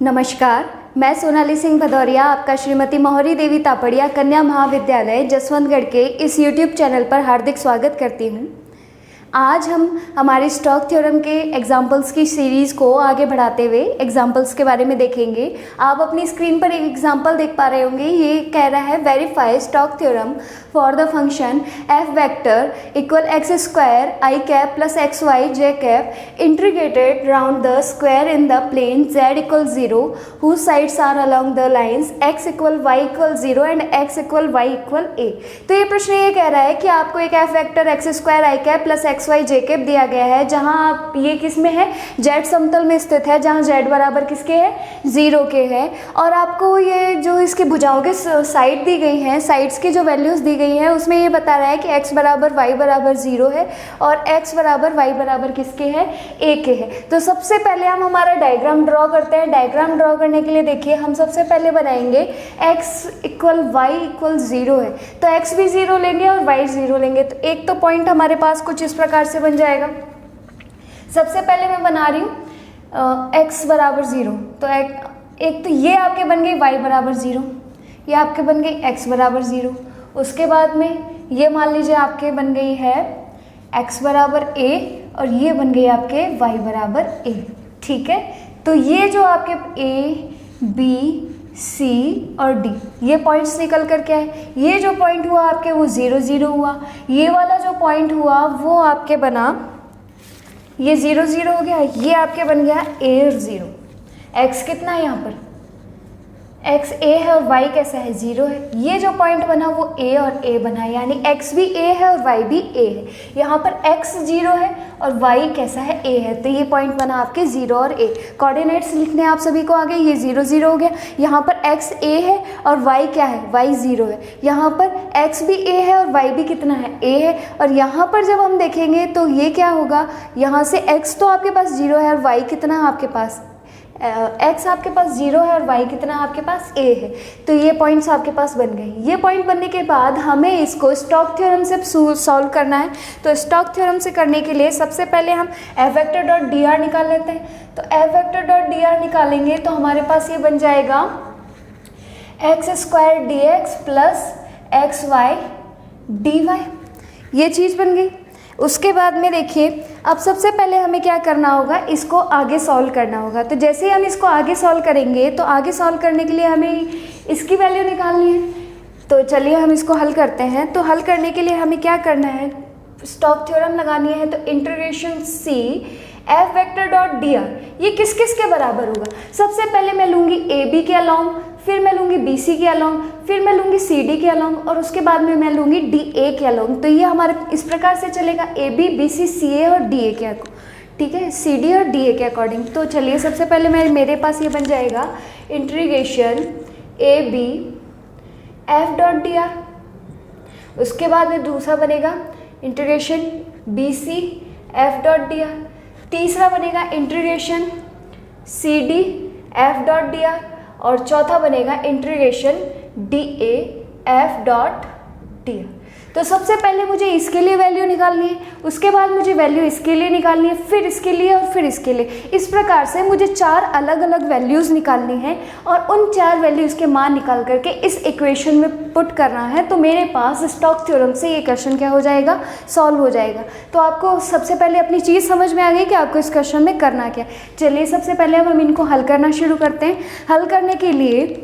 नमस्कार, मैं सोनाली सिंह भदौरिया आपका श्रीमती मोहरी देवी तापड़िया कन्या महाविद्यालय जसवंतगढ़ के इस YouTube चैनल पर हार्दिक स्वागत करती हूँ। आज हम हमारी स्टोक थ्योरम के एग्जाम्पल्स की सीरीज़ को आगे बढ़ाते हुए एग्जाम्पल्स के बारे में देखेंगे। आप अपनी स्क्रीन पर एक एग्जाम्पल देख पा रहे होंगे। ये कह रहा है verify Stokes theorem for the function F vector equal X square I cap plus x Y J cap integrated round the square in the plane Z equal 0 whose sides are along the lines X equal Y equal 0 and X equal Y equal A. तो ये प्रश्न ये कह रहा है कि आपको एक F vector x square I cap plus x Y J cap दिया गया है, जहां आप ये किस में है, जेड समतल में स्थित है, जहां जेड बराबर किसके है, 0 के है। और आपको ये जो इसके भुजाओं के साइड दी गई हैं, साइड्स की जो वैल्यूज दी गई हैं उसमें ये बता रहा है कि x बराबर y बराबर 0 है और x बराबर y बराबर किसके है, a के है। तो सबसे पहले हम हमारा डायग्राम ड्रॉ करते हैं। डायग्राम ड्रॉ करने के लिए देखिए हम सबसे पहले बनाएंगे x इक्वल y इक्वल 0 है, तो x भी 0 लेंगे और y 0 लेंगे। तो एक तो पॉइंट हमारे पास कुछ इस प्रकार से बन जाएगा। सबसे पहले मैं बना रही हूँ x बराबर 0, तो एक तो ये आपके बन गई y बराबर 0, ये आपके बन गई x बराबर 0। उसके बाद में ये मान लीजिए आपके बन गई है x बराबर a और ये बन गई आपके y बराबर a। ठीक है, तो ये जो आपके a b c और d ये पॉइंट्स निकल कर क्या है, ये जो पॉइंट हुआ आपके वो 0 0 हुआ, ये वाला जो पॉइंट हुआ वो आपके बना, ये 0 0 हो गया, ये आपके बन गया a और 0। x कितना है यहाँ पर, x a है और y कैसा है, 0 है। ये जो पॉइंट बना वो a और a बना, यानी x भी a है और y भी a है। यहाँ पर x 0 है और y कैसा है, a है, तो ये पॉइंट बना आपके 0 और a। कोऑर्डिनेट्स लिखने आप सभी को आ गए, ये 0 0 हो गया। यहाँ पर x a है और y क्या है, y 0 है। यहाँ पर x भी a है और y भी कितना है, a है। और यहाँ पर जब हम देखेंगे तो ये क्या होगा, यहाँ से x तो आपके पास 0 है और y कितना है आपके पास, x आपके पास 0 है और y कितना आपके पास a है। तो ये पॉइंट्स आपके पास बन गए। ये पॉइंट बनने के बाद हमें इसको स्टोक थ्योरम से सॉल्व करना है। तो स्टोक थ्योरम से करने के लिए सबसे पहले हम F vector dot D r निकाल लेते हैं। तो F vector dot D r निकालेंगे तो हमारे पास ये बन जाएगा x square d x plus x y d y, ये चीज़ बन गई। उसके बाद में देखिए अब सबसे पहले हमें क्या करना होगा, इसको आगे सॉल्व करना होगा। तो जैसे ही हम इसको आगे सॉल्व करेंगे तो आगे सॉल्व करने के लिए हमें इसकी वैल्यू निकालनी है। तो चलिए हम इसको हल करते हैं। तो हल करने के लिए हमें क्या करना है, स्टोक थ्योरम लगानी है। तो integration C F vector dot D r ये किस किस के बराबर होगा। सबसे पहले मैं लूँगी ए बी के अलॉन्ग, फिर मैं लूँगी बी सी के अलॉन्ग, फिर मैं लूँगी सी डी के अलॉन्ग और उसके बाद में मैं लूँगी डी ए के अलॉन्ग। तो ये हमारे इस प्रकार से चलेगा ए बी बी सी सी ए और डी ए के, ठीक है, सी डी और डी ए के अकॉर्डिंग। तो चलिए सबसे पहले मेरे पास ये बन जाएगा integration A B F dot D R. उसके बाद में दूसरा बनेगा integration B C F dot D r. तीसरा बनेगा integration C D F dot D r और चौथा बनेगा integration D A F dot D R. तो सबसे पहले मुझे इसके लिए वैल्यू निकालनी है, उसके बाद मुझे वैल्यू इसके लिए निकालनी है, फिर इसके लिए और फिर इसके लिए। इस प्रकार से मुझे 4 अलग अलग वैल्यूज़ निकालनी है और उन 4 वैल्यूज़ के मान निकाल करके इस इक्वेशन में पुट करना है। तो मेरे पास स्टोक थ्योरम से ये क्वेश्चन क्या हो जाएगा, सॉल्व हो जाएगा। तो आपको सबसे पहले अपनी चीज़ समझ में आ गई कि आपको इस क्वेश्चन में करना क्या। चलिए सबसे पहले हम इनको हल करना शुरू करते हैं। हल करने के लिए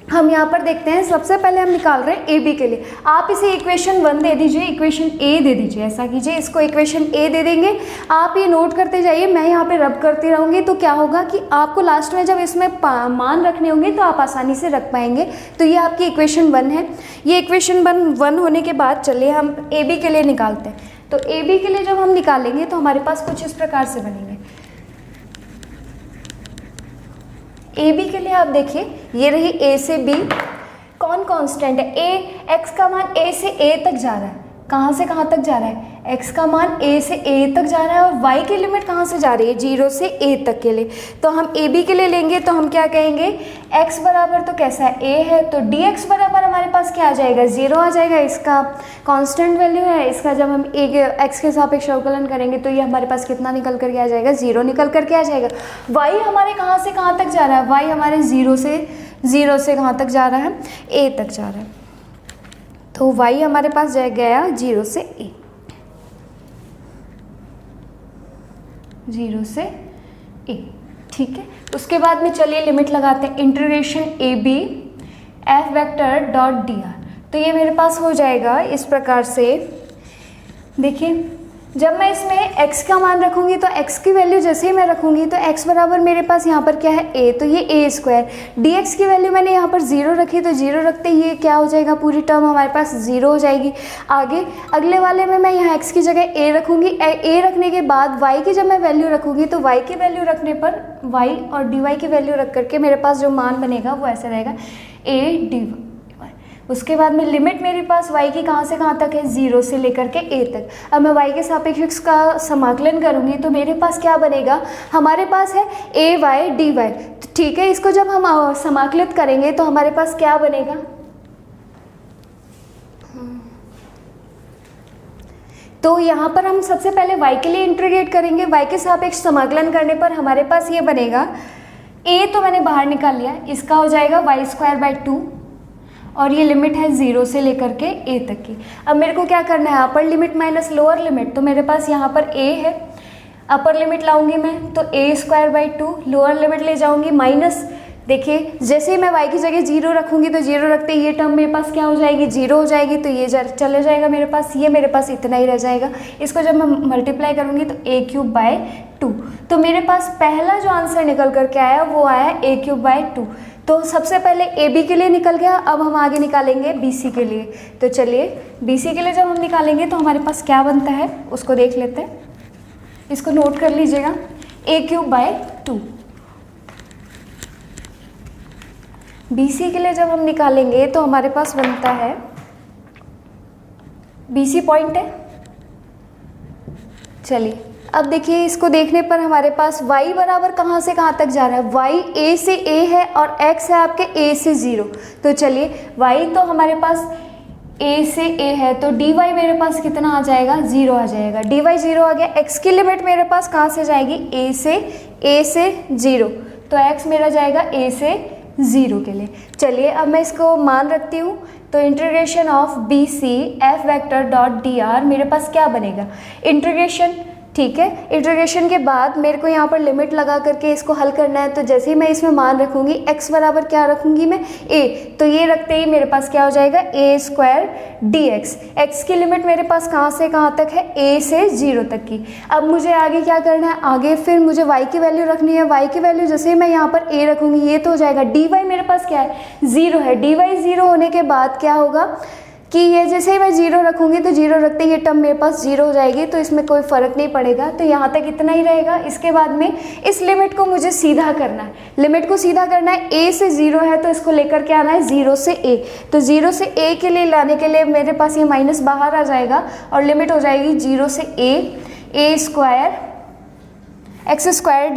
हम यहाँ पर देखते हैं, सबसे पहले हम निकाल रहे हैं ए बी के लिए। आप इसे इक्वेशन 1 दे दीजिए, इक्वेशन ए दे दीजिए। ऐसा कीजिए, इसको इक्वेशन ए दे देंगे। आप ये नोट करते जाइए, मैं यहाँ पे रब करती रहूँगी। तो क्या होगा कि आपको लास्ट में जब इसमें मान रखने होंगे तो आप आसानी से रख पाएंगे। तो ये आपकी इक्वेशन 1 है। ये इक्वेशन 1 होने के बाद चलिए हम ए बी के लिए निकालते हैं। तो ए बी के लिए जब हम निकालेंगे तो हमारे पास कुछ इस प्रकार से बनेंगे। ए बी के लिए आप देखिए, ये रही ए से बी, कौन कांस्टेंट है, ए, एक्स का मान ए से ए तक जा रहा है। कहाँ से कहाँ तक जा रहा है, x का मान a से a तक जा रहा है और y की लिमिट कहाँ से जा रही है, 0 से a तक के लिए। तो हम a b के लिए लेंगे तो हम क्या कहेंगे, x बराबर तो कैसा है, a है, तो dx बराबर हमारे पास क्या आ जाएगा, 0 आ जाएगा। इसका कांस्टेंट वैल्यू है, इसका जब हम x के सापेक्ष अवकलन करेंगे तो ये हमारे पास कितना निकल करके आ जाएगा, 0 निकल करके आ जाएगा। y हमारे कहाँ से कहाँ तक जा रहा है, y हमारे 0 से कहाँ तक जा रहा है, a तक जा रहा है। तो y हमारे पास गया 0 से a, 0 से a, ठीक है। उसके बाद में चलिए लिमिट लगाते हैं, integration A B F vector dot D R. तो ये मेरे पास हो जाएगा इस प्रकार से, देखिए जब मैं इसमें x का मान रखूँगी तो x की वैल्यू जैसे ही मैं रखूँगी तो x बराबर मेरे पास यहाँ पर क्या है, a, तो ये a स्क्वायर, dx की वैल्यू मैंने यहाँ पर 0 रखी तो 0 रखते ही ये क्या हो जाएगा, पूरी टर्म हमारे पास 0 हो जाएगी। आगे अगले वाले में मैं यहाँ x की जगह a रखूँगी, a रखने के बाद y की जब मैं वैल्यू रखूँगी तो y की वैल्यू रखने पर y और dy की वैल्यू रख करके मेरे पास जो मान बनेगा वो ऐसा रहेगा a dy। उसके बाद में लिमिट मेरे पास y की कहाँ से कहाँ तक है, 0 से लेकर के a तक। अब मैं y के सापेक्ष का समाकलन करूँगी तो मेरे पास क्या बनेगा, हमारे पास है a y dy, ठीक है। इसको जब हम समाकलित करेंगे तो हमारे पास क्या बनेगा, तो यहाँ पर हम सबसे पहले y के लिए इंटीग्रेट करेंगे। y के सापेक्ष समाकलन करने पर हमारे पास ये बनेगा, a तो मैंने बाहर निकाल लिया, इसका हो जाएगा y स्क्वायर बाई 2 और ये लिमिट है 0 से लेकर के a तक की। अब मेरे को क्या करना है, upper limit minus lower limit, तो मेरे पास यहाँ पर a है, अपर लिमिट लाऊंगी मैं तो a square by 2, lower limit ले जाऊंगी माइनस, देखिए जैसे ही मैं y की जगह 0 रखूंगी तो 0 रखते ही ये टर्म मेरे पास क्या हो जाएगी, 0 हो जाएगी, तो ये चले जाएगा मेरे पास, ये मेरे पास इतना ही रह जाएगा। इसको जब मैं मल्टीप्लाई करूंगी तो a क्यूब बाय 2, तो मेरे पास पहला जो आंसर निकल करके आया वो आया a क्यूब बाय 2। तो सबसे पहले ए बी के लिए निकल गया, अब हम आगे निकालेंगे बी सी के लिए। तो चलिए बी सी के लिए जब हम निकालेंगे तो हमारे पास क्या बनता है उसको देख लेते हैं, इसको नोट कर लीजिएगा, ए क्यूब बाय 2। बी सी के लिए जब हम निकालेंगे तो हमारे पास बनता है, बी सी पॉइंट है, चलिए अब देखिए इसको देखने पर हमारे पास y बराबर कहाँ से कहाँ तक जा रहा है, y a से a है और x है आपके a से 0। तो चलिए y तो हमारे पास a से a है तो dy मेरे पास कितना आ जाएगा, 0 आ जाएगा। dy 0 आ गया, x की लिमिट मेरे पास कहाँ से जाएगी, a से 0, तो x मेरा जाएगा a से 0 के लिए। चलिए अब मैं इसको मान रखती हूँ, तो integration of B C F vector dot D r मेरे पास क्या बनेगा, इंटीग्रेशन, ठीक है। इंटीग्रेशन के बाद मेरे को यहाँ पर लिमिट लगा करके इसको हल करना है। तो जैसे ही मैं इसमें मान रखूँगी x बराबर क्या रखूँगी मैं, a, तो ये रखते ही मेरे पास क्या हो जाएगा, a square d x. X की लिमिट मेरे पास कहाँ से कहाँ तक है, a से 0 तक की। अब मुझे आगे क्या करना है, आगे फिर मुझे y की वैल्यू रखनी है। y की वैल्यू जैसे ही मैं यहाँ पर a रखूँगी ये तो हो जाएगा, dy मेरे पास क्या है, 0 है। dy 0 होने के बाद क्या होगा कि ये जैसे ही मैं 0 रखूँगी तो 0 रखते ही ये टर्म मेरे पास 0 हो जाएगी, तो इसमें कोई फ़र्क नहीं पड़ेगा, तो यहाँ तक इतना ही रहेगा। इसके बाद में इस लिमिट को मुझे सीधा करना है, लिमिट को सीधा करना है, a से 0 है तो इसको लेकर के आना है 0 से a। तो 0 से a के लिए लाने के लिए मेरे पास ये माइनस बाहर आ जाएगा और लिमिट हो जाएगी 0 से a square x square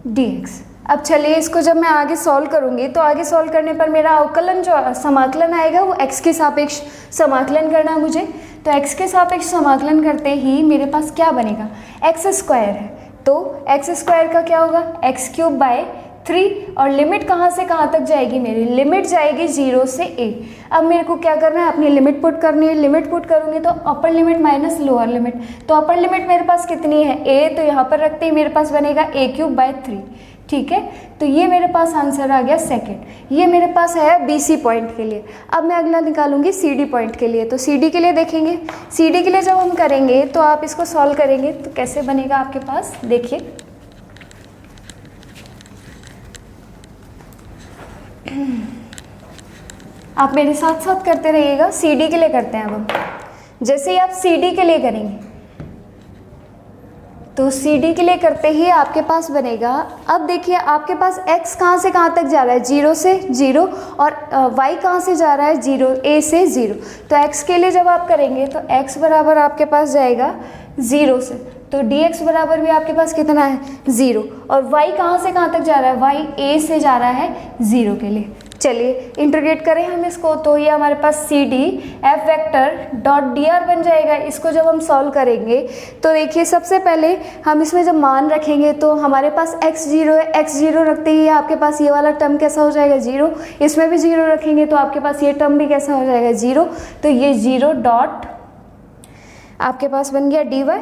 d x. अब चलिए इसको जब मैं आगे सॉल्व करूँगी तो आगे सॉल्व करने पर मेरा अवकलन जो समाकलन आएगा वो x के सापेक्ष समाकलन करना है मुझे। तो x के सापेक्ष समाकलन करते ही मेरे पास क्या बनेगा, x स्क्वायर है, तो x स्क्वायर का क्या होगा, x क्यूब बाय 3, और लिमिट कहाँ से कहाँ तक जाएगी, मेरी लिमिट जाएगी 0 से a। अब मेरे को क्या करना है, अपनी लिमिट पुट करनी है। लिमिट पुट करूँगी तो upper limit minus lower limit, तो अपर लिमिट मेरे पास कितनी है, a, तो यहाँ पर रखते ही मेरे पास बनेगा a क्यूब बाय 3, ठीक है। तो ये मेरे पास आंसर आ गया सेकंड। ये मेरे पास है बी सी पॉइंट के लिए। अब मैं अगला निकालूंगी सी डी पॉइंट के लिए। तो सी डी के लिए देखेंगे, सी डी के लिए जब हम करेंगे तो आप इसको सॉल्व करेंगे तो कैसे बनेगा आपके पास, देखिए आप मेरे साथ साथ करते रहिएगा। सी डी के लिए करते हैं अब हम। जैसे ही आप सी डी के लिए करेंगे तो सी डी के लिए करते ही आपके पास बनेगा, अब देखिए आपके पास x कहाँ से कहाँ तक जा रहा है, 0 से 0, और y कहाँ से जा रहा है, 0 a से 0। तो x के लिए जब आप करेंगे तो x बराबर आपके पास जाएगा 0 से, तो dx बराबर भी आपके पास कितना है, 0। और y कहाँ से कहाँ तक जा रहा है, y a से जा रहा है 0 के लिए। चलिए इंटीग्रेट करें हम इसको, तो ये हमारे पास C D F vector dot D R बन जाएगा। इसको जब हम सॉल्व करेंगे तो देखिए सबसे पहले हम इसमें जब मान रखेंगे तो हमारे पास x0 है, x0 रखते ही आपके पास ये वाला टर्म कैसा हो जाएगा, 0। इसमें भी 0 रखेंगे तो आपके पास ये टर्म भी कैसा हो जाएगा, 0। तो ये 0 डॉट आपके पास बन गया dy,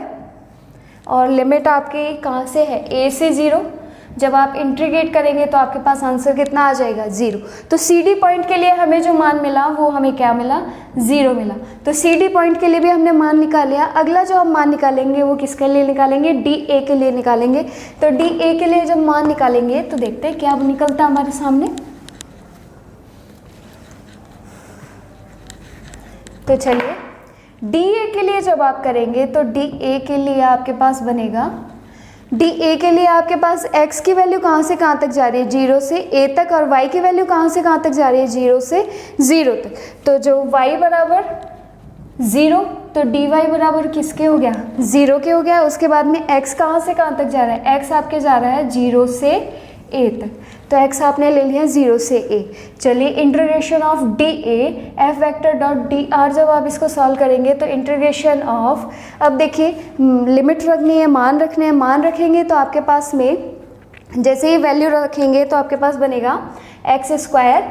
और लिमिट आपकी कहाँ से है, a से 0। जब आप इंटीग्रेट करेंगे तो आपके पास आंसर कितना आ जाएगा, 0। तो सी डी पॉइंट के लिए हमें जो मान मिला वो हमें क्या मिला, 0 मिला। तो सी डी पॉइंट के लिए भी हमने मान निकाल लिया। अगला जो हम मान निकालेंगे वो किसके लिए निकालेंगे, डी ए के लिए निकालेंगे। तो डी ए के लिए जब मान निकालेंगे तो देखते हैं क्या निकलता है हमारे सामने। तो चलिए डी ए के लिए जब आप करेंगे तो डी ए के लिए आपके पास बनेगा, डी ए के लिए आपके पास x की वैल्यू कहाँ से कहाँ तक जा रही है, 0 से a तक, और y की वैल्यू कहाँ से कहाँ तक जा रही है, 0 से 0 तक। तो जो y बराबर 0, तो dy बराबर किसके हो गया, 0 के हो गया। उसके बाद में x कहाँ से कहाँ तक जा रहा है, x आपके जा रहा है 0 से a तक, तो x आपने ले लिया 0 से a। चलिए integration of D A F vector dot D R, जब आप इसको सॉल्व करेंगे तो इंटीग्रेशन ऑफ, अब देखिए लिमिट रखनी है, मान रखने हैं, मान रखेंगे तो आपके पास में जैसे ही वैल्यू रखेंगे तो आपके पास बनेगा x²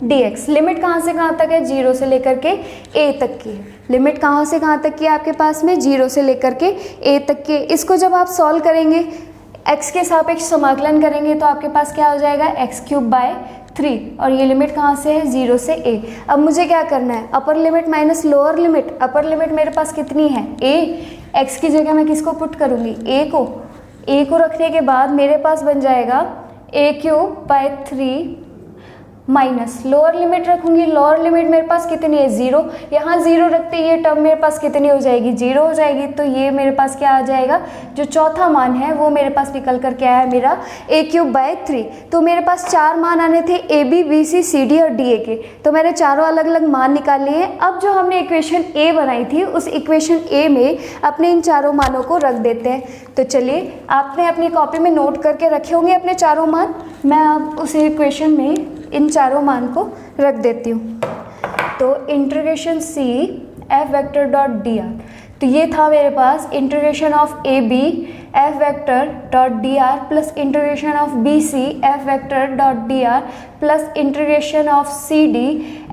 dx। लिमिट कहाँ से कहाँ तक है, 0 से लेकर के a तक की। लिमिट कहाँ से कहाँ तक की आपके पास में, 0 से लेकर के a तक के। इसको जब आप सॉल्व करेंगे x के सापेक्ष समाकलन करेंगे तो आपके पास क्या हो जाएगा, x³/3, और ये लिमिट कहाँ से है, 0 से a। अब मुझे क्या करना है, upper limit minus lower limit. Upper limit मेरे पास कितनी है, a। x की जगह मैं किसको पुट करूँगी, a को रखने के बाद मेरे पास बन जाएगा a³/3 माइनस लोअर लिमिट रखूंगी। लोअर लिमिट मेरे पास कितनी है, 0। यहाँ 0 रखते ही ये टर्म मेरे पास कितनी हो जाएगी, 0 हो जाएगी। तो ये मेरे पास क्या आ जाएगा, जो चौथा मान है वो मेरे पास निकल कर क्या है, मेरा a³/3। तो मेरे पास 4 मान आने थे, a b b c c d और d a के। तो मैंने चारों अलग अलग मान निकाल लिए हैं। अब जो हमने इक्वेशन a बनाई थी उस इक्वेशन a में अपने इन चारों मानों को रख देते हैं। तो चलिए आपने अपनी कॉपी में नोट करके रखे होंगे अपने चारों मान। मैं अब उस इक्वेशन में इन चारों मान को रख देती हूँ। तो integration C F vector dot D R, तो ये था मेरे पास integration of A B F vector dot D R plus integration of B C F vector dot D R plus integration of C D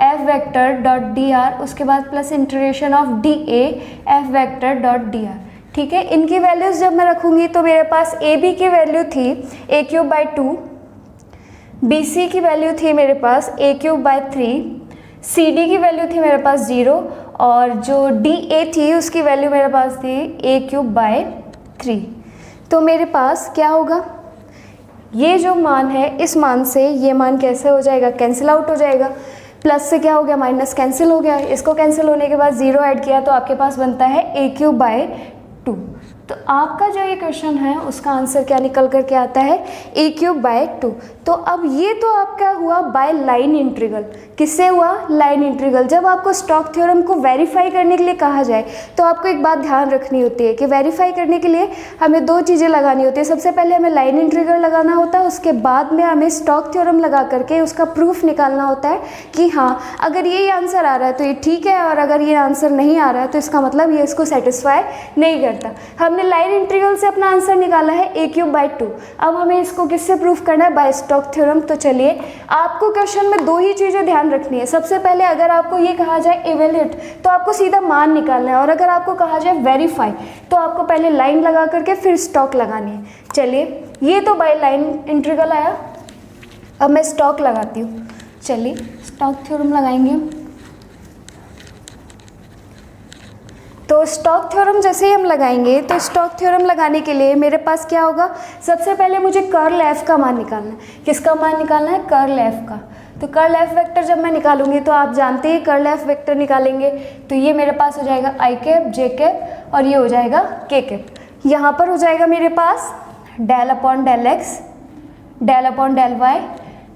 F vector dot D R, उसके बाद plus integration of D A F vector dot D R. ठीक है, इनकी values जब मैं रखूँगी तो मेरे पास ए बी की वैल्यू थी a³/2, बी सी की वैल्यू थी मेरे पास a³/3, सी डी की वैल्यू थी मेरे पास 0, और जो डी ए थी उसकी वैल्यू मेरे पास थी a³/3। तो मेरे पास क्या होगा, ये जो मान है इस मान से ये मान कैसे हो जाएगा, कैंसिल आउट हो जाएगा। प्लस से क्या हो गया, माइनस कैंसिल हो गया। इसको कैंसिल होने के बाद 0 ऐड किया तो आपके पास बनता है a³/2। तो आपका जो ये क्वेश्चन है उसका आंसर क्या निकल कर के आता है, a³/2। तो अब ये तो आपका हुआ बाय लाइन इंटीग्रल। किससे हुआ, लाइन इंटीग्रल। जब आपको स्टोक्स थ्योरम को वेरीफाई करने के लिए कहा जाए तो आपको एक बात ध्यान रखनी होती है कि वेरीफाई करने के लिए हमें 2 चीज़ें लगानी होती है। सबसे पहले हमें लाइन इंटीग्रल लगाना होता है, उसके बाद में हमें स्टोक्स थ्योरम लगा करके उसका प्रूफ निकालना होता है कि हाँ अगर ये आंसर आ रहा है तो ये ठीक है, और अगर ये आंसर नहीं आ रहा है तो इसका मतलब ये इसको सेटिस्फाई नहीं करता। हमने लाइन इंटीग्रल से अपना आंसर निकाला है a³/2। अब हमें इसको किससे प्रूफ करना है, बाय स्टोक्स थ्योरम। तो चलिए आपको क्वेश्चन में 2 ही चीज़ें ध्यान रखनी है। सबसे पहले अगर आपको ये कहा जाए इवेल्यूएट तो आपको सीधा मान निकालना है, और अगर आपको कहा जाए वेरीफाई तो आपको पहले लाइन लगा करके फिर स्टॉक लगानी है। चलिए ये तो बाय लाइन इंटीग्रल आया, अब मैं स्टॉक लगाती हूँ। चलिए स्टोक्स थ्योरम लगाएंगे। तो स्टोक्स थ्योरम जैसे ही हम लगाएंगे तो स्टोक्स थ्योरम लगाने के लिए मेरे पास क्या होगा, सबसे पहले मुझे कर्ल एफ का मान निकालना है। किसका मान निकालना है, कर्ल एफ का। तो कर्ल एफ वेक्टर जब मैं निकालूंगी तो आप जानते हैं कर्ल एफ वेक्टर निकालेंगे तो ये मेरे पास हो जाएगा i कैप, j कैप और ये हो जाएगा k कैप। यहाँ पर हो जाएगा मेरे पास del upon del X, del upon del Y,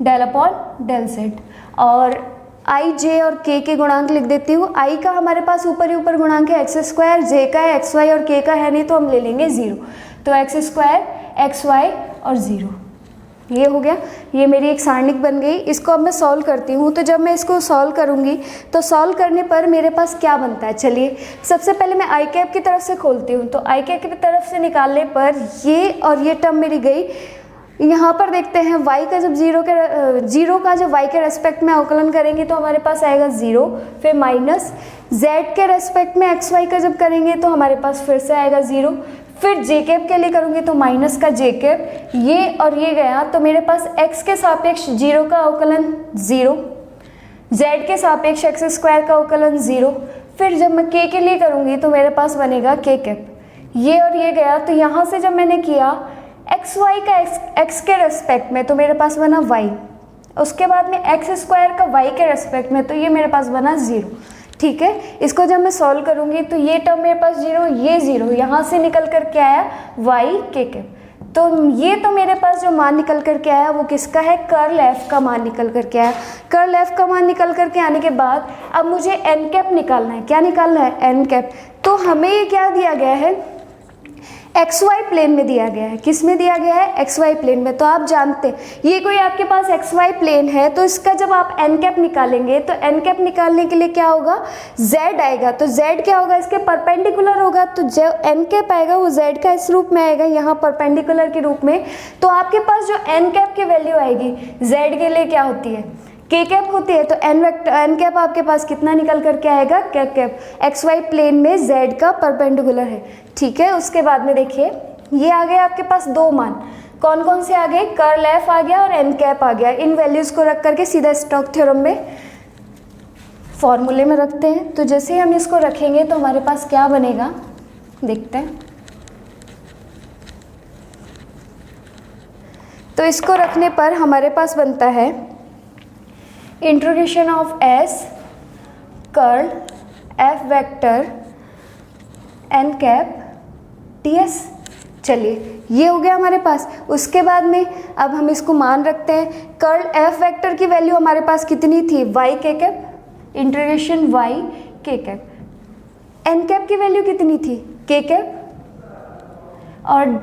del upon del Z. और आई, जे और के के गुणांक लिख देती हूँ। आई का हमारे पास ऊपर ही ऊपर गुणांक है एक्स स्क्वायर, जे का है एक्स वाई और के का है नहीं तो हम ले लेंगे 0। तो एक्स स्क्वायर, एक्स वाई और 0, ये हो गया। ये मेरी एक सारणिक बन गई। इसको अब मैं सॉल्व करती हूँ। तो जब मैं इसको सॉल्व करूँगी तो सॉल्व करने पर मेरे पास क्या बनता है, चलिए सबसे पहले मैं आई कैप की तरफ से खोलती हूँ। तो आई कैप की तरफ से निकालने पर ये और ये टर्म मेरी गई। यहाँ पर देखते हैं y का जब जीरो का जब y के रेस्पेक्ट में अवकलन करेंगे तो हमारे पास आएगा 0, फिर माइनस z के रेस्पेक्ट में एक्स वाई का जब करेंगे तो हमारे पास फिर से आएगा 0, फिर जे कैप के लिए करूँगी तो माइनस का जे कैप, ये और ये गया तो मेरे पास x के सापेक्ष 0 का अवकलन 0, z के सापेक्ष एक्स स्क्वायर का अवकलन 0, फिर जब मैं k के लिए करूँगी तो मेरे पास बनेगा k कैप, ये और ये गया। तो यहाँ से जब मैंने किया एक्स वाई का एक्स के रेस्पेक्ट में तो मेरे पास बना y, उसके बाद में एक्स स्क्वायर का y के रेस्पेक्ट में तो ये मेरे पास बना 0। ठीक है, इसको जब मैं सॉल्व करूँगी तो ये टर्म मेरे पास 0, ये 0, यहाँ से निकल कर के आया y के कैप। तो ये तो मेरे पास जो मान निकल कर के आया वो किसका है, कर्ल एफ का मान निकल कर के आया। कर्ल एफ का मान निकल कर के आने के बाद अब मुझे एन कैप निकालना है। क्या निकालना है, एन कैप। तो हमें ये क्या दिया गया है, एक्स वाई प्लेन में दिया गया है। किस में दिया गया है, एक्स वाई प्लेन में। तो आप जानते हैं ये कोई आपके पास एक्स वाई प्लेन है तो इसका जब आप एन कैप निकालेंगे तो एन कैप निकालने के लिए क्या होगा, जेड आएगा। तो जेड क्या होगा, इसके परपेंडिकुलर होगा। तो जो एन कैप आएगा वो जेड का इस रूप में आएगा, यहाँ परपेंडिकुलर के रूप में। तो आपके पास जो एन कैप की वैल्यू आएगी जेड के लिए क्या होती है, के कैप होती है। तो एन कैप आपके पास कितना निकल करके आएगा, के कैप। एक्स वाई प्लेन में जेड का परपेंडिकुलर है। ठीक है, उसके बाद में देखिए ये आ गए आपके पास दो मान। कौन कौन से आ गए, कर्ल एफ आ गया और एन कैप आ गया। इन वैल्यूज को रख करके सीधा स्टोक्स थ्योरम में फॉर्मूले में रखते हैं। तो जैसे ही हम इसको रखेंगे तो हमारे पास क्या बनेगा, देखते हैं। तो इसको रखने पर हमारे पास बनता है integration of S curl F vector N cap ds। चलिए ये हो गया हमारे पास। उसके बाद में अब हम इसको मान रखते हैं। कर्ल एफ वेक्टर की वैल्यू हमारे पास कितनी थी, y के कैप इंटीग्रेशन y के कैप। एन कैप की वैल्यू कितनी थी, k कैप। और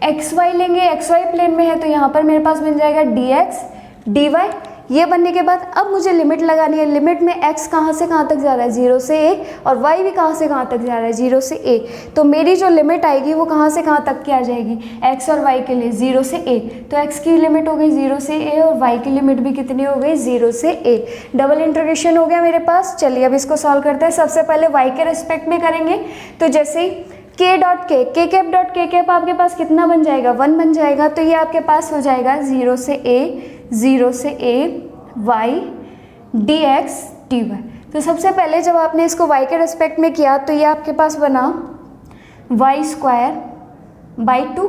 एक्स वाई लेंगे, एक्स वाई प्लेन में है तो यहाँ पर मेरे पास बन जाएगा dx dy। ये बनने के बाद अब मुझे लिमिट लगानी है। लिमिट में x कहाँ से कहाँ तक जा रहा है, 0 से a, और y भी कहाँ से कहाँ तक जा रहा है, 0 से a। तो मेरी जो लिमिट आएगी वो कहाँ से कहाँ तक की आ जाएगी, x और y के लिए 0 से a। तो x की लिमिट हो गई 0 से a और y की लिमिट भी कितनी हो गई, 0 से a। डबल इंटीग्रेशन हो गया मेरे पास। चलिए अब इसको सॉल्व करते हैं। सबसे पहले y के रिस्पेक्ट में करेंगे। तो जैसे ही k डॉट के कैप डॉट के कैप आपके पास कितना बन जाएगा, 1 बन जाएगा। तो ये आपके पास हो जाएगा 0 से a y dx dy। तो सबसे पहले जब आपने इसको y के रेस्पेक्ट में किया तो ये आपके पास बना y स्क्वायर बाई 2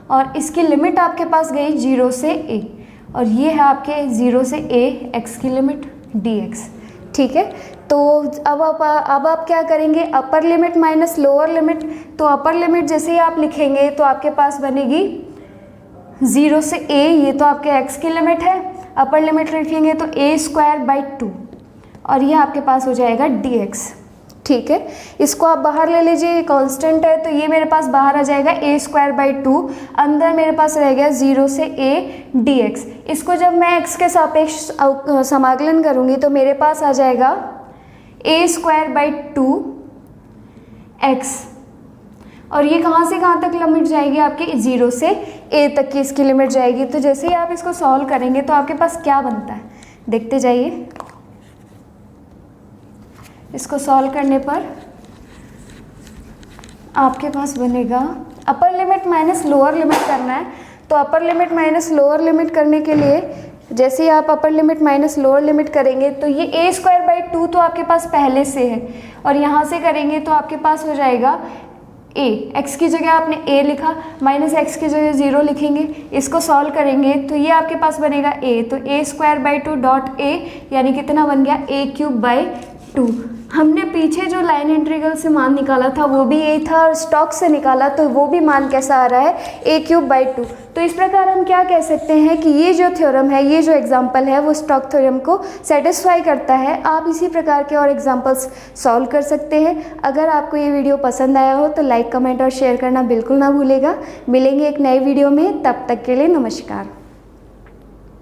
और इसकी लिमिट आपके पास गई 0 से a और ये है आपके 0 से a x की लिमिट dx। ठीक है, तो अब आप क्या करेंगे, upper limit minus lower limit. तो अपर लिमिट जैसे ही आप लिखेंगे तो आपके पास बनेगी 0 से a, ये तो आपके x की लिमिट है। अपर लिमिट लिखेंगे तो a स्क्वायर बाई 2 और ये आपके पास हो जाएगा dx। ठीक है, इसको आप बाहर ले लीजिए, कांस्टेंट है तो ये मेरे पास बाहर आ जाएगा a स्क्वायर बाई 2। अंदर मेरे पास रह गया 0 से a dx। इसको जब मैं x के सापेक्ष समाकलन करूँगी तो मेरे पास आ जाएगा a स्क्वायर बाई 2 x और ये कहाँ से कहाँ तक लिमिट जाएगी आपकी, 0 से a तक की इसकी लिमिट जाएगी। तो जैसे ही आप इसको सॉल्व करेंगे तो आपके पास क्या बनता है, देखते जाइए। इसको सॉल्व करने पर आपके पास बनेगा, upper limit minus lower limit करना है। तो upper limit minus lower limit करने के लिए जैसे ही आप upper limit minus lower limit करेंगे तो ये a स्क्वायर बाई 2 तो आपके पास पहले से है और यहाँ से करेंगे तो आपके पास हो जाएगा a। x की जगह आपने a लिखा, माइनस x की जगह 0 लिखेंगे। इसको सॉल्व करेंगे तो ये आपके पास बनेगा a। तो a square by 2 dot a यानी कितना बन गया, a क्यूब बाई 2। हमने पीछे जो लाइन इंटीग्रल से मान निकाला था वो भी यही था, और स्टॉक से निकाला तो वो भी मान कैसा आ रहा है, a³/2। तो इस प्रकार हम क्या कह सकते हैं कि ये जो थ्योरम है, ये जो एग्जांपल है वो स्टॉक थ्योरम को सेटिस्फाई करता है। आप इसी प्रकार के और एग्जांपल्स सॉल्व कर सकते हैं। अगर आपको ये वीडियो पसंद आया हो तो लाइक, कमेंट और शेयर करना बिल्कुल ना भूलेगा। मिलेंगे एक नए वीडियो में, तब तक के लिए नमस्कार।